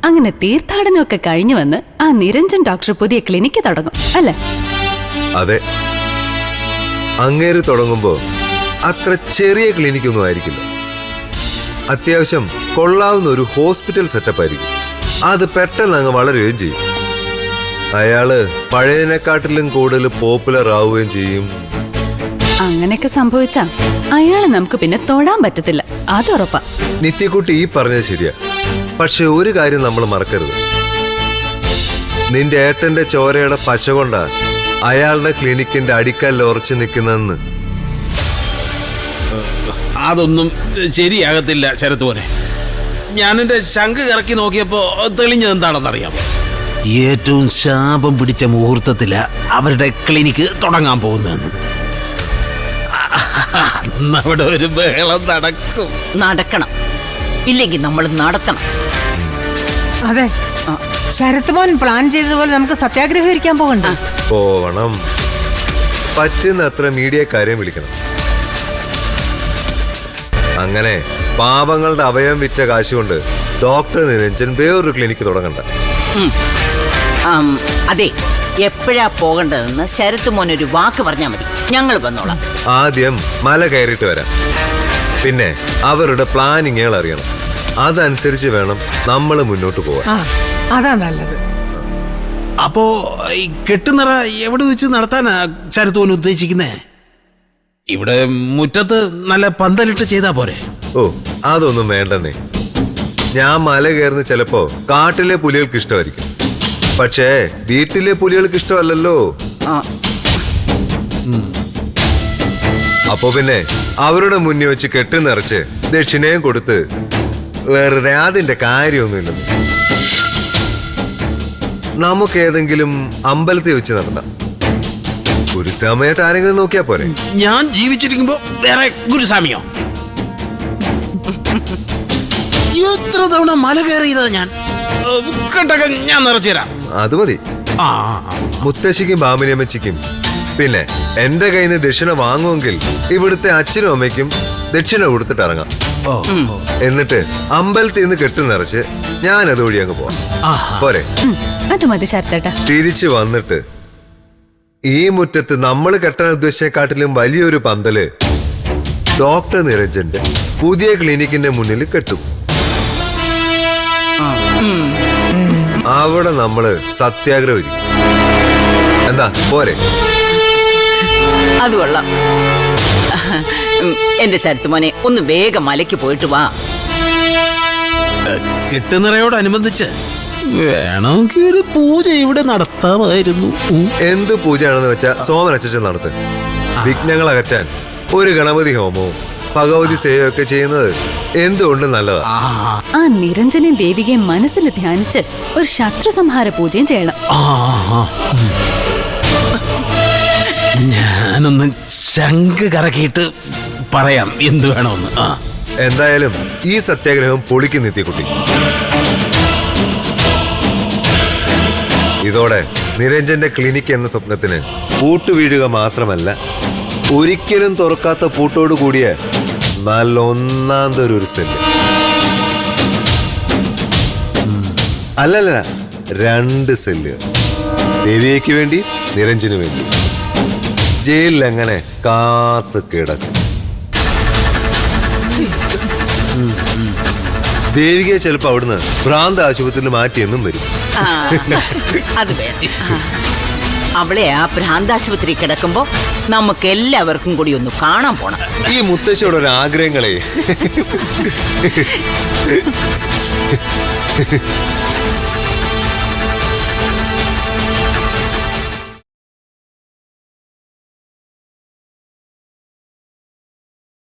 അങ്ങനെ തീർത്ഥാടനമൊക്കെ കഴിഞ്ഞു വന്ന് ആ നിരഞ്ജൻ ഡോക്ടർ പുതിയ ക്ലിനിക്ക് തുടങ്ങും അല്ലേ? അതെ, അങ്ങേര് തുടങ്ങുമ്പോ അത്ര ചെറിയ ക്ലിനിക്കൊന്നും ആയിരിക്കില്ല. അത്യാവശ്യം കൊള്ളാവുന്ന ഒരു ഹോസ്പിറ്റൽ സെറ്റപ്പ് ആയിരിക്കും. അത് പെട്ടെന്ന് അങ്ങ് വളരുകയും ചെയ്യും. അയാള് പഴയതിനെക്കാട്ടിലും കൂടുതൽ പോപ്പുലർ ആവുകയും ചെയ്യും. അങ്ങനെയൊക്കെ സംഭവിച്ചാ അയാളെ നമുക്ക് പിന്നെ തൊടാൻ പറ്റത്തില്ല, അതുറപ്പാ. നിത്യക്കുട്ടി ഈ പറഞ്ഞത് ശരിയാ. പക്ഷെ ഒരു കാര്യം നമ്മൾ മറക്കരുത്, നിന്റെ ഏട്ടന്റെ ചോരയുടെ പശ കൊണ്ടാ അയാളുടെ ക്ലിനിക്കിന്റെ അടിക്കല്ല് ഉറച്ചു നിൽക്കുന്നതെന്ന്. അതൊന്നും ശരിയാകത്തില്ല ശരത് മോനെ. ഞാൻ എന്റെ ശംഖ് കറക്കി നോക്കിയപ്പോ തെളിഞ്ഞത് എന്താണെന്നറിയാം. ഏറ്റവും ശാപം പിടിച്ച മുഹൂർത്തത്തില അവരുടെ ക്ലിനിക്ക് തുടങ്ങാൻ പോകുന്നതെന്ന്. അവിടെ ഒരു ബഹളം നടക്കണം. ഇല്ലെങ്കിൽ നമ്മൾ നടത്തണം. അതെ, ശരത് മോൻ പ്ലാൻ ചെയ്തതുപോലെ നമുക്ക് സത്യാഗ്രഹം ഇരിക്കാൻ പോകണം. പറ്റുന്നത്ര മീഡിയക്കാരെയും വിളിക്കണം. അങ്ങനെ പാപങ്ങളുടെ അവയം വിറ്റ കാശുകൊണ്ട് ഡോക്ടർ നിരഞ്ജൻ വേറൊരു ക്ലിനിക്ക് തുടങ്ങണ്ട. അതെ, എപ്പോഴാ പോകേണ്ടതെന്ന് ശരത് മോനൊരു വാക്ക് പറഞ്ഞാൽ മതി, ഞങ്ങൾ വന്നോളാം. ആദ്യം മല കയറിയിട്ട് വരാം, പിന്നെ അവരുടെ പ്ലാനിങ്ങുകൾ അറിയണം. അതനുസരിച്ച് വേണം നമ്മൾ മുന്നോട്ട് പോവാൻ. അതാ നല്ലത്. അപ്പോ ഈ കെട്ടുനിറ എവിടെ വെച്ച് നടത്താനാ ശരത് മോൻ ഉദ്ദേശിക്കുന്നേ? ഇവിടെ മുറ്റത്ത് നല്ല പന്തലിട്ട് ചെയ്താ പോരെ? ഓ, അതൊന്നും വേണ്ടെന്നേ. ഞാൻ മല കയറുന്ന ചിലപ്പോ കാട്ടിലെ പുലികൾക്ക് ഇഷ്ടമായിരിക്കും, പക്ഷേ വീട്ടിലെ പുലികൾക്ക് ഇഷ്ടമല്ലല്ലോ. അപ്പോ പിന്നെ അവരുടെ മുന്നിൽ വെച്ച് കെട്ടി നിറച്ച് ദക്ഷിണയും കൊടുത്ത് വെറുതെ അതിന്റെ കാര്യമൊന്നുമില്ല. നമുക്ക് ഏതെങ്കിലും അമ്പലത്തിൽ വെച്ച് നടത്താം. ഒരു സമയത്ത് ആരെങ്കിലും നോക്കിയാ പോരെ? ഞാൻ ജീവിച്ചിരിക്കുമ്പോ വേറെ ഗുരുസ്വാമിയോ? എത്ര തവണ മല കയറിയതാ ഞാൻ. കണ്ടൊക്കെ ഞാൻ നിറച്ചുതരാം. അത് മതി. മുത്തശ്ശിക്കും ബാമിനിയമ്മച്ചിക്കും പിന്നെ എന്റെ കയ്യിൽ നിന്ന് ദക്ഷിണ വാങ്ങുമെങ്കിൽ ഇവിടുത്തെ അച്ഛനും അമ്മയ്ക്കും ദക്ഷിണ കൊടുത്തിട്ട് ഇറങ്ങാം. എന്നിട്ട് അമ്പലത്തിൽ നിന്ന് കെട്ടി നിറച്ച് ഞാൻ അതുവഴി അങ്ങ് പോവാം. പോരെ? അത് മതി ശരത്തേട്ടാ. തിരിച്ചു വന്നിട്ട് ഈ മുറ്റത്ത് നമ്മൾ കെട്ടാൻ ഉദ്ദേശിച്ചേക്കാട്ടിലും വലിയൊരു പന്തല് ഡോക്ടർ നിരഞ്ജന്റെ പുതിയ ക്ലിനിക്കിന്റെ മുന്നിൽ കെട്ടും. അവിടെ നമ്മള് സത്യാഗ്രഹം ഇരിക്കും. എന്താ പോരെ? അത് കൊള്ളാം. എന്റെ ശരത് മോനെ, ഒന്ന് വേഗം മലയ്ക്ക് പോയിട്ട് വാ. കെട്ടുനിറയോടനുബന്ധിച്ച് വേണമെങ്കിൽ ഒരു പൂജ ഇവിടെ നടത്താമായിരുന്നു. എന്ത് പൂജയാണെന്ന് വെച്ചാ സോമനച്ഛൻ നടത്ത്. വിഘ്നങ്ങൾ അകറ്റാൻ ഒരു ഗണപതി ഹോമവും ഭഗവതി സേവയൊക്കെ ചെയ്യുന്നത് എന്തുകൊണ്ട് നല്ലതാ. ആ നിരഞ്ജനെയും ദേവികയും മനസ്സിൽ ധ്യാനിച്ച് ഒരു ശത്രു സംഹാര പൂജയും ചെയ്യണം. ഞാനൊന്ന് ശംഖ് കറക്കിയിട്ട് പറയാം എന്ത് വേണമെന്ന്. എന്തായാലും ഈ സത്യാഗ്രഹം പൊളിക്ക് നിത്യക്കുട്ടി. ഇതോടെ നിരഞ്ജന്റെ ക്ലിനിക്ക് എന്ന സ്വപ്നത്തിന് പൂട്ടുവീഴുക മാത്രമല്ല, ഒരിക്കലും തുറക്കാത്ത പൂട്ടോട് കൂടിയ നല്ല ഒന്നാന്തരം ഒരു സെല്ല്. അല്ലല്ല, 2 സെല്ല്. ദേവിയയ്ക്ക് വേണ്ടി, നിരഞ്ജന് വേണ്ടി. ജയിലിൽ അങ്ങനെ കാത്തു കിടക്കും. ദേവികയെ ചിലപ്പോ അവിടുന്ന് ഭ്രാന്ത് ആശുപത്രിയിൽ മാറ്റിയെന്നും വരും. അത് വേണം. അവളെ ആ ഭ്രാന്താശുപത്രി കിടക്കുമ്പോ നമുക്ക് എല്ലാവർക്കും കൂടി ഒന്ന് കാണാൻ പോണം. ഈ മുത്തശ്ശിയുടെ ഒരു ആഗ്രഹങ്ങളെ